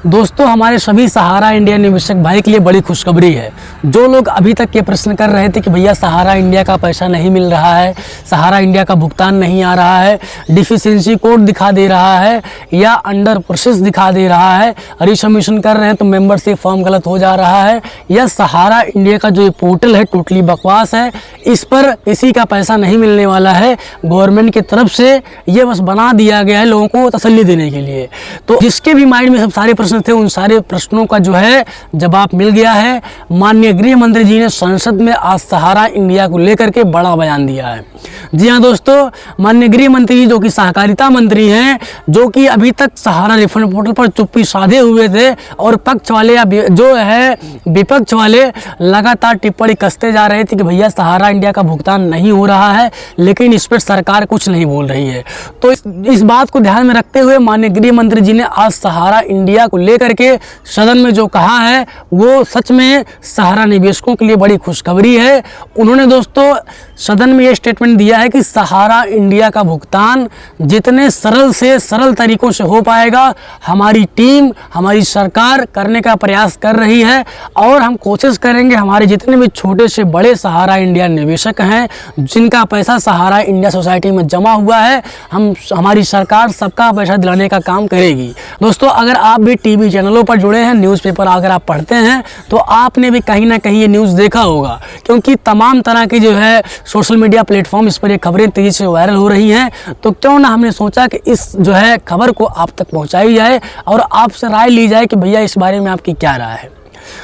दोस्तों, हमारे सभी सहारा इंडिया निवेशक भाई के लिए बड़ी खुशखबरी है। जो लोग अभी तक ये प्रश्न कर रहे थे कि भैया सहारा इंडिया का पैसा नहीं मिल रहा है, सहारा इंडिया का भुगतान नहीं आ रहा है, डिफिशिएंसी कोड दिखा दे रहा है या अंडर प्रोसेस दिखा दे रहा है, रिसबमिशन कर रहे हैं तो मेंबरशिप फॉर्म गलत हो जा रहा है, या सहारा इंडिया का जो ये पोर्टल है टोटली बकवास है, इस पर किसी का पैसा नहीं मिलने वाला है। गवर्नमेंट की तरफ से ये बस बना दिया गया है लोगों को तसल्ली देने के लिए। तो जिसके भी माइंड में सब सारे प्रश्न थे, उन सारे प्रश्नों का जो है जवाब मिल गया है। माननीय गृह मंत्री जी ने संसद में आज सहारा इंडिया को लेकर के बड़ा बयान दिया है। जी हाँ दोस्तों, माननीय गृह मंत्री जी जो कि सहकारिता मंत्री हैं, जो कि अभी तक सहारा रिफंड पोर्टल पर चुप्पी साधे हुए थे और पक्ष वाले या जो है विपक्ष वाले लगातार टिप्पणी कसते जा रहे थे कि भैया सहारा इंडिया का भुगतान नहीं हो रहा है, लेकिन इस पर सरकार कुछ नहीं बोल रही है। तो इस बात को ध्यान में रखते हुए माननीय गृह मंत्री जी ने आज सहारा इंडिया को लेकर के सदन में जो कहा है वो सच में सहारा निवेशकों के लिए बड़ी खुशखबरी है। उन्होंने दोस्तों सदन में ये स्टेटमेंट दिया है कि सहारा इंडिया का भुगतान जितने सरल से सरल तरीकों से हो पाएगा, हमारी टीम, हमारी सरकार करने का प्रयास कर रही है और हम कोशिश करेंगे हमारे जितने भी छोटे से बड़े सहारा इंडिया निवेशक हैं, जिनका पैसा सहारा इंडिया सोसाइटी में जमा हुआ है, हमारी सरकार सबका पैसा दिलाने का काम करेगी। दोस्तों, अगर आप भी टीवी चैनलों पर जुड़े हैं, न्यूज़पेपर अगर आप पढ़ते हैं, तो आपने भी कहीं ना कहीं ये न्यूज़ देखा होगा, क्योंकि तमाम तरह की जो है सोशल मीडिया प्लेटफॉर्म इस पर ये खबरें तेज़ी से वायरल हो रही हैं। तो क्यों ना हमने सोचा कि इस जो है खबर को आप तक पहुंचाई जाए और आपसे राय ली जाए कि भैया इस बारे में आपकी क्या राय है।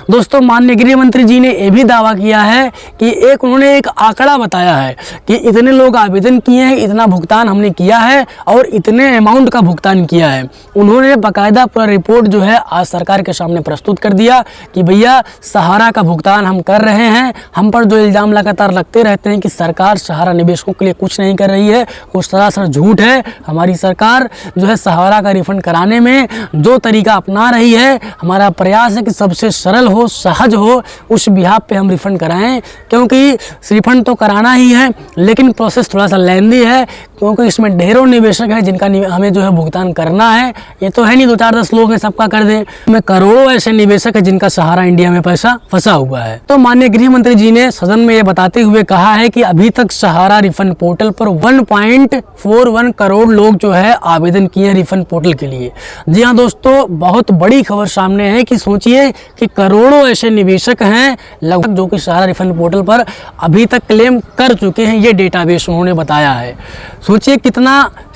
दोस्तों, माननीय गृह मंत्री जी ने यह भी दावा किया है कि उन्होंने एक आंकड़ा बताया है कि इतने लोग आवेदन किए हैं, इतना भुगतान हमने किया है और इतने अमाउंट का भुगतान किया है। उन्होंने बाकायदा पूरा रिपोर्ट जो है आज सरकार के सामने प्रस्तुत कर दिया कि भैया सहारा का भुगतान हम कर रहे हैं। हम पर जो इल्ज़ाम लगातार लगते रहते हैं कि सरकार सहारा निवेशकों के लिए कुछ नहीं कर रही है, वो सरासर झूठ है। हमारी सरकार जो है सहारा का रिफंड कराने में जो तरीका अपना रही है, हमारा प्रयास है कि सबसे सरल हो, सहज हो, उस बिहाफ पे हम रिफ़ंड कराएं, क्योंकि रिफ़ंड तो कराना ही है लेकिन प्रोसेस थोड़ा सा लेंदी है, क्योंकि इसमें ढेरों निवेशक हैं जिनका हमें जो है भुगतान करना है। ये तो है नहीं 2-4-10 लोग हैं सबका कर दें, में करोड़ों ऐसे निवेशक हैं जिनका सहारा इंडिया में पैसा फंसा हुआ है। तो माननीय गृह मंत्री जी ने सदन में ये बताते हुए कहा है कि अभी तक सहारा रिफंड पोर्टल पर 1.41 करोड़ लोग जो है आवेदन किए हैं रिफंड पोर्टल के लिए। जी हाँ दोस्तों, बहुत बड़ी खबर सामने है कि सोचिए कि करोड़ों ऐसे निवेशक हैं लगभग जो कि सहारा रिफंड पोर्टल पर अभी तक क्लेम कर चुके हैं। ये डेटाबेस उन्होंने बताया है। सोचिए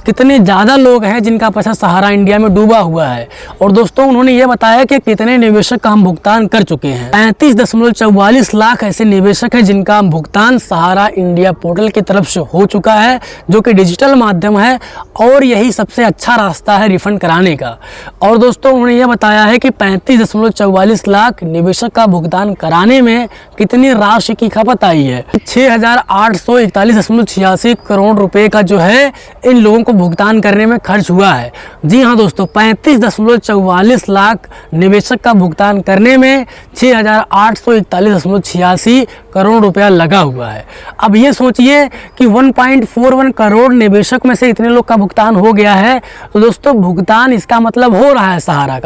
कितने ज़्यादा लोग हैं जिनका पैसा सहारा इंडिया में डूबा हुआ है। और दोस्तों, उन्होंने ये बताया कि कितने निवेशक का हम भुगतान कर चुके हैं। 35.44 लाख ऐसे निवेशक हैं जिनका भुगतान सहारा इंडिया पोर्टल की तरफ से हो चुका है, जो कि डिजिटल माध्यम है और यही सबसे अच्छा रास्ता है रिफंड कराने का। और दोस्तों, उन्होंने ये बताया है कि 35.44 लाख निवेशक का भुगतान कराने में कितनी राशि की खपत आई है। 6,841.86 करोड़ रुपए का जो है इन लोगों को भुगतान करने में खर्च हुआ है। जी हाँ दोस्तों, 35.44 लाख निवेशक का भुगतान करने में 6,841.86 करोड़ रुपया लगा हुआ है। अब ये सोचिए कि 1.41 करोड़ निवेशक में से इतने लोग का भुगतान हो गया है, तो दोस्तों भुगतान इसका मतलब हो रहा है सहारा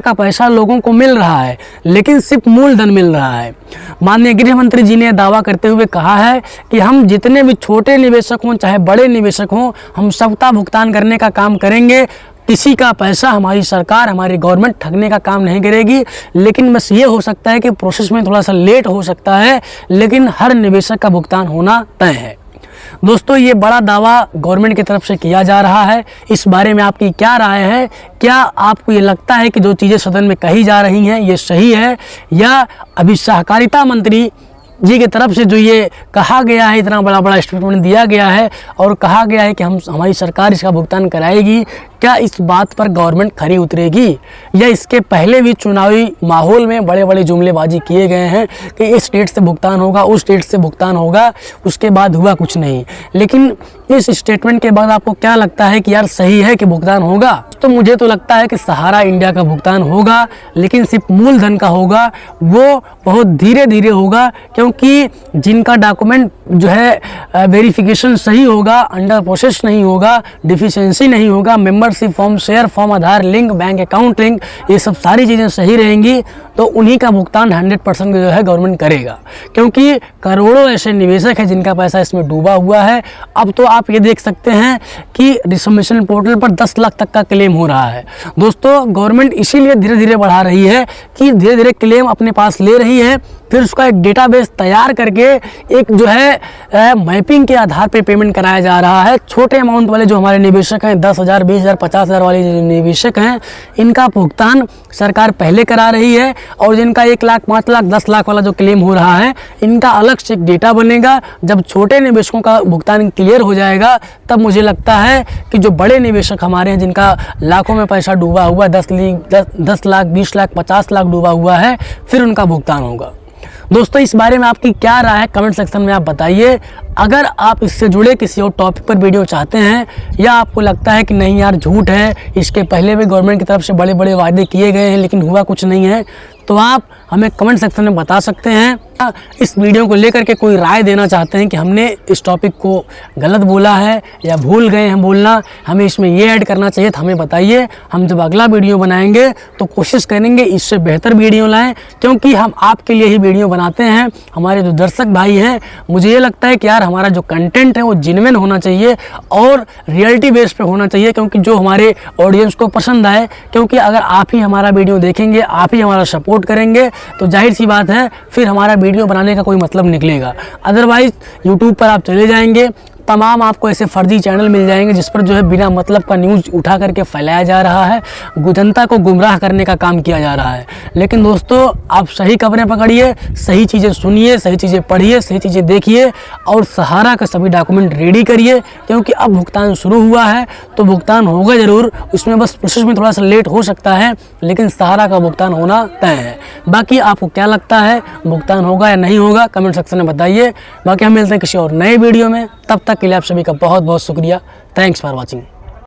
का पैसा लोगों को मिल रहा है, लेकिन सिर्फ मूलधन मिल रहा है। माननीय गृह मंत्री जी ने दावा करते हुए कहा है कि हम जितने भी छोटे निवेशक हों चाहे बड़े निवेशक हों, हम सबका भुगतान करने का काम करेंगे। किसी का पैसा हमारी सरकार, हमारी गवर्नमेंट ठगने का काम नहीं करेगी। लेकिन बस ये हो सकता है कि प्रोसेस में थोड़ा सा लेट हो सकता है, लेकिन हर निवेशक का भुगतान होना तय है। दोस्तों, ये बड़ा दावा गवर्नमेंट की तरफ से किया जा रहा है। इस बारे में आपकी क्या राय है? क्या आपको ये लगता है कि जो चीज़ें सदन में कही जा रही हैं ये सही है, या अभी सहकारिता मंत्री जी की तरफ से जो ये कहा गया है, इतना बड़ा स्टेटमेंट दिया गया है और कहा गया है कि हमारी सरकार इसका भुगतान कराएगी, क्या इस बात पर गवर्नमेंट खरी उतरेगी? या इसके पहले भी चुनावी माहौल में बड़े जुमलेबाजी किए गए हैं कि इस स्टेट से भुगतान होगा, उस स्टेट से भुगतान होगा, उसके बाद हुआ कुछ नहीं। लेकिन इस स्टेटमेंट के बाद आपको क्या लगता है कि यार सही है कि भुगतान होगा? तो मुझे तो लगता है कि सहारा इंडिया का भुगतान होगा, लेकिन सिर्फ मूलधन का होगा, वो बहुत धीरे होगा, क्योंकि जिनका डॉक्यूमेंट जो है वेरिफिकेशन सही होगा, अंडर प्रोसेस नहीं होगा, डिफिशिएंसी नहीं होगा, member membership form, share form, Aadhaar link, bank account link, ये सब सारी चीज़ें सही रहेंगी तो उन्हीं का भुगतान 100% जो है गवर्नमेंट करेगा, क्योंकि करोड़ों ऐसे निवेशक हैं जिनका पैसा इसमें डूबा हुआ है। अब तो आप ये देख सकते हैं कि रिसम्मिशन पोर्टल पर 10 लाख तक का क्लेम हो रहा है। दोस्तों गवर्नमेंट इसीलिए धीरे धीरे बढ़ा रही है कि धीरे धीरे क्लेम अपने पास ले रही है, फिर उसका एक डेटाबेस तैयार करके एक जो है मैपिंग के आधार पे पेमेंट कराया जा रहा है। छोटे अमाउंट वाले जो हमारे निवेशक हैं, 10,000, 20,000, 50,000 वाले जो निवेशक हैं, इनका भुगतान सरकार पहले करा रही है, और जिनका 1 लाख, 5 लाख, 10 लाख वाला जो क्लेम हो रहा है, इनका अलग से एक डेटा बनेगा। जब छोटे निवेशकों का भुगतान क्लियर हो जाएगा तब मुझे लगता है कि जो बड़े निवेशक हमारे हैं जिनका लाखों में पैसा डूबा हुआ, 10 लाख, 20 लाख, 50 लाख डूबा हुआ है, फिर उनका भुगतान होगा। दोस्तों इस बारे में आपकी क्या राय है कमेंट सेक्शन में आप बताइए। अगर आप इससे जुड़े किसी और टॉपिक पर वीडियो चाहते हैं, या आपको लगता है कि नहीं यार झूठ है, इसके पहले भी गवर्नमेंट की तरफ से बड़े बड़े वादे किए गए हैं लेकिन हुआ कुछ नहीं है, तो आप हमें कमेंट सेक्शन में बता सकते हैं। इस वीडियो को लेकर के कोई राय देना चाहते हैं कि हमने इस टॉपिक को गलत बोला है या भूल गए हैं बोलना, हमें इसमें ये ऐड करना चाहिए, तो हमें बताइए। हम जब अगला वीडियो बनाएंगे तो कोशिश करेंगे इससे बेहतर वीडियो लाएं, क्योंकि हम आपके लिए ही वीडियो बनाते हैं। हमारे जो दर्शक भाई हैं, मुझे ये लगता है कि यार हमारा जो कंटेंट है वो जेन्युइन होना चाहिए और रियलिटी बेस पे होना चाहिए, क्योंकि जो हमारे ऑडियंस को पसंद आए। क्योंकि अगर आप ही हमारा वीडियो देखेंगे, आप ही हमारा सपोर्ट करेंगे, तो जाहिर सी बात है फिर हमारा वीडियो बनाने का कोई मतलब निकलेगा। अदरवाइज यूट्यूब पर आप चले जाएंगे, तमाम आपको ऐसे फर्जी चैनल मिल जाएंगे जिस पर जो है बिना मतलब का न्यूज़ उठा करके फैलाया जा रहा है, जनता को गुमराह करने का काम किया जा रहा है। लेकिन दोस्तों आप सही खबरें पकड़िए, सही चीज़ें सुनिए, सही चीज़ें पढ़िए, सही चीज़ें देखिए और सहारा का सभी डॉक्यूमेंट रेडी करिए, क्योंकि अब भुगतान शुरू हुआ है तो भुगतान होगा ज़रूर। उसमें बस प्रोसेस में थोड़ा सा लेट हो सकता है, लेकिन सहारा का भुगतान होना तय है। बाकी आपको क्या लगता है, भुगतान होगा या नहीं होगा, कमेंट सेक्शन में बताइए। बाकी हम मिलते हैं किसी और नए वीडियो में, तब तक के लिए आप सभी का बहुत बहुत शुक्रिया। Thanks for watching.